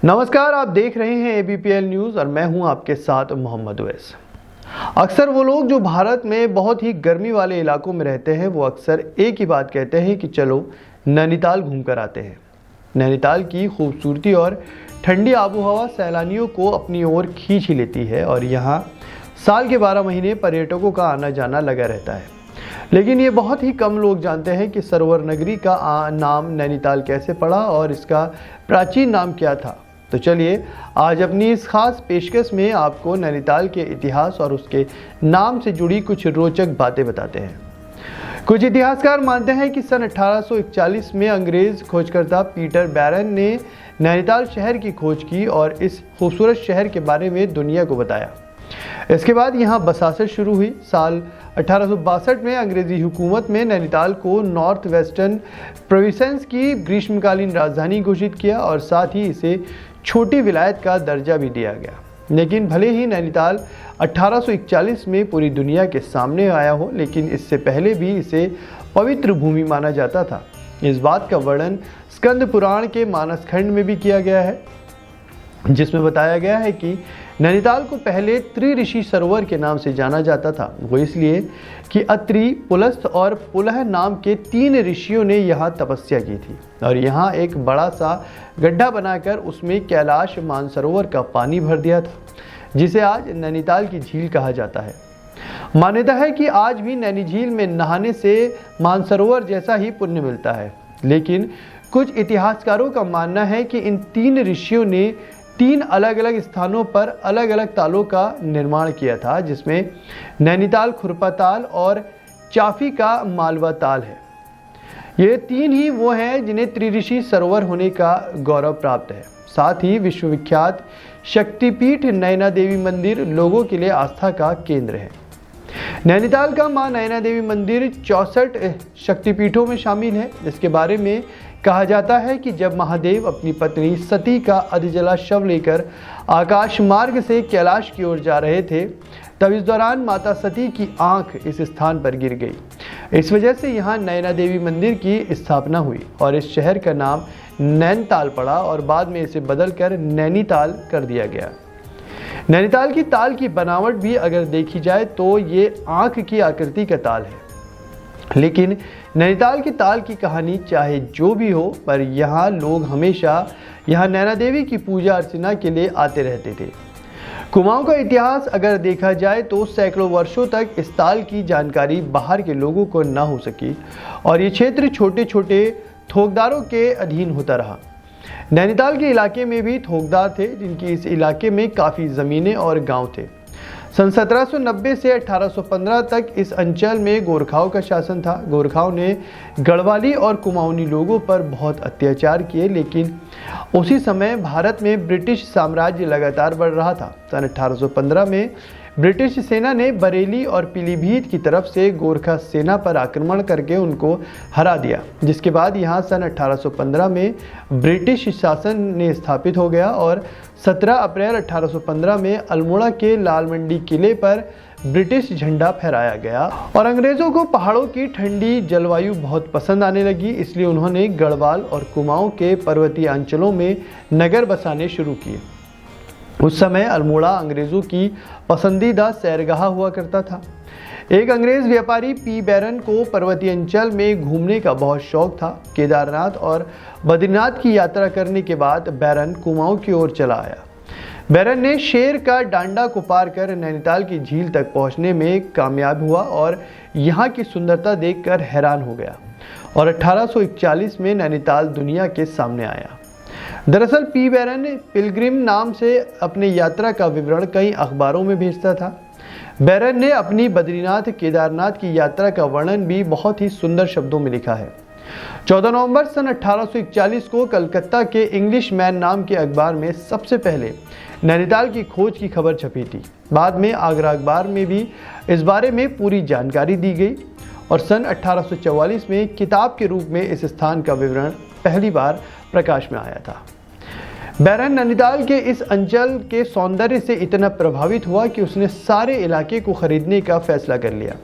नमस्कार, आप देख रहे हैं ABPL न्यूज़ और मैं हूं आपके साथ मोहम्मद उवैस। अक्सर वो लोग जो भारत में बहुत ही गर्मी वाले इलाकों में रहते हैं वो अक्सर एक ही बात कहते हैं कि चलो नैनीताल घूम कर आते हैं। नैनीताल की खूबसूरती और ठंडी आबोहवा सैलानियों को अपनी ओर खींच ही लेती है और यहाँ साल के 12 महीने पर्यटकों का आना जाना लगा रहता है। लेकिन ये बहुत ही कम लोग जानते हैं कि सरोवर नगरी का नाम नैनीताल कैसे पड़ा और इसका प्राचीन नाम क्या था। तो चलिए आज अपनी इस खास पेशकश में आपको नैनीताल के इतिहास और उसके नाम से जुड़ी कुछ रोचक बातें बताते हैं। कुछ इतिहासकार मानते हैं कि सन 1841 में अंग्रेज खोजकर्ता पीटर बैरन ने नैनीताल शहर की खोज की और इस खूबसूरत शहर के बारे में दुनिया को बताया। इसके बाद यहाँ बसासत शुरू हुई। साल 1862 में अंग्रेजी हुकूमत में नैनीताल को नॉर्थ वेस्टर्न प्रोविंस की ग्रीष्मकालीन राजधानी घोषित किया और साथ ही इसे छोटी विलायत का दर्जा भी दिया गया। लेकिन भले ही नैनीताल 1841 में पूरी दुनिया के सामने आया हो, लेकिन इससे पहले भी इसे पवित्र भूमि माना जाता था। इस बात का वर्णन स्कंद पुराण के मानस खंड में भी किया गया है, जिसमें बताया गया है कि नैनीताल को पहले त्रिऋषि सरोवर के नाम से जाना जाता था। वो इसलिए कि अत्रि, पुलस्त्य और पुलह नाम के 3 ऋषियों ने यहाँ तपस्या की थी और यहाँ एक बड़ा सा गड्ढा बनाकर उसमें कैलाश मानसरोवर का पानी भर दिया था, जिसे आज नैनीताल की झील कहा जाता है। मान्यता है कि आज भी नैनी झील में नहाने से मानसरोवर जैसा ही पुण्य मिलता है। लेकिन कुछ इतिहासकारों का मानना है कि इन 3 ऋषियों ने 3 अलग अलग स्थानों पर अलग अलग तालों का निर्माण किया था, जिसमें नैनीताल खुरपा ताल और चाफी का मालवा ताल है। ये 3 ही वो हैं जिन्हें त्रिऋषि सरोवर होने का गौरव प्राप्त है। साथ ही विश्वविख्यात शक्तिपीठ नैना देवी मंदिर लोगों के लिए आस्था का केंद्र है। नैनीताल का मां नैना देवी मंदिर 64 शक्तिपीठों में शामिल है। इसके बारे में कहा जाता है कि जब महादेव अपनी पत्नी सती का अधजला शव लेकर आकाश मार्ग से कैलाश की ओर जा रहे थे, तब इस दौरान माता सती की आंख इस स्थान पर गिर गई। इस वजह से यहाँ नैना देवी मंदिर की स्थापना हुई और इस शहर का नाम नैनीताल पड़ा और बाद में इसे बदलकर नैनीताल कर दिया गया। नैनीताल की ताल की बनावट भी अगर देखी जाए तो ये आंख की आकृति का ताल है। लेकिन नैनीताल की ताल की कहानी चाहे जो भी हो, पर यहाँ लोग हमेशा यहाँ नैना देवी की पूजा अर्चना के लिए आते रहते थे। कुमाऊं का इतिहास अगर देखा जाए तो सैकड़ों वर्षों तक इस ताल की जानकारी बाहर के लोगों को न हो सकी और ये क्षेत्र छोटे छोटे थोकदारों के अधीन होता रहा। नैनीताल के इलाके में भी थोकदार थे, जिनकी इस इलाके में काफ़ी ज़मीनें और गांव थे। सन 1790 से 1815 तक इस अंचल में गोरखाओं का शासन था। गोरखाओं ने गढ़वाली और कुमाऊनी लोगों पर बहुत अत्याचार किए, लेकिन उसी समय भारत में ब्रिटिश साम्राज्य लगातार बढ़ रहा था। सन 1815 में ब्रिटिश सेना ने बरेली और पीलीभीत की तरफ से गोरखा सेना पर आक्रमण करके उनको हरा दिया, जिसके बाद यहाँ सन 1815 में ब्रिटिश शासन ने स्थापित हो गया और 17 अप्रैल 1815 में अल्मोड़ा के लाल मंडी किले पर ब्रिटिश झंडा फहराया गया और अंग्रेज़ों को पहाड़ों की ठंडी जलवायु बहुत पसंद आने लगी। इसलिए उन्होंने गढ़वाल और कुमाऊं के पर्वतीय अंचलों में नगर बसाने शुरू किए। उस समय अल्मोड़ा अंग्रेज़ों की पसंदीदा सैरगाह हुआ करता था। एक अंग्रेज़ व्यापारी पी बैरन को पर्वतीय अंचल में घूमने का बहुत शौक था। केदारनाथ और बद्रीनाथ की यात्रा करने के बाद बैरन कुमाऊं की ओर चला आया। बैरन ने शेर का डांडा को पार कर नैनीताल की झील तक पहुंचने में कामयाब हुआ और यहाँ की सुंदरता देखकर हैरान हो गया और 1841 में नैनीताल दुनिया के सामने आया। दरअसल पी बैरन पिलग्रिम नाम से अपने यात्रा का विवरण कई अखबारों में भेजता था। बैरन ने अपनी बद्रीनाथ केदारनाथ की यात्रा का वर्णन भी बहुत ही सुंदर शब्दों में लिखा है। 14 नवंबर सन 1841 को कलकत्ता के इंग्लिश मैन नाम के अखबार में सबसे पहले नैनीताल की खोज की खबर छपी थी। बाद में आगरा अखबार में भी इस बारे में पूरी जानकारी दी गई और सन 1844 में किताब के रूप में इस स्थान का विवरण पहली बार प्रकाश में आया था। बैरन नैनीताल के इस अंचल के सौंदर्य से इतना प्रभावित हुआ कि उसने सारे इलाके को खरीदने का फैसला कर लिया।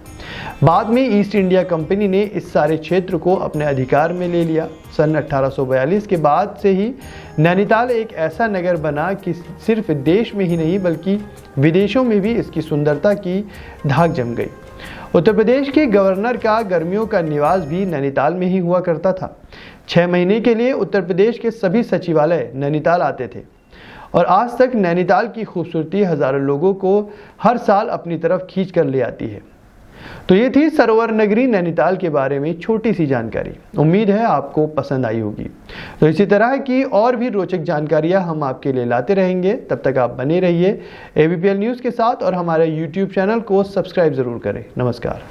बाद में ईस्ट इंडिया कंपनी ने इस सारे क्षेत्र को अपने अधिकार में ले लिया। सन 1842 के बाद से ही नैनीताल एक ऐसा नगर बना कि सिर्फ देश में ही नहीं बल्कि विदेशों में भी इसकी सुंदरता की धाक जम गई। उत्तर प्रदेश के गवर्नर का गर्मियों का निवास भी नैनीताल में ही हुआ करता था। 6 महीने के लिए उत्तर प्रदेश के सभी सचिवालय नैनीताल आते थे और आज तक नैनीताल की खूबसूरती हजारों लोगों को हर साल अपनी तरफ खींच कर ले आती है। तो ये थी सरोवर नगरी नैनीताल के बारे में छोटी सी जानकारी। उम्मीद है आपको पसंद आई होगी। तो इसी तरह की और भी रोचक जानकारियां हम आपके लिए लाते रहेंगे। तब तक आप बने रहिए ABPL न्यूज़ के साथ और हमारे YouTube चैनल को सब्सक्राइब जरूर करें। नमस्कार।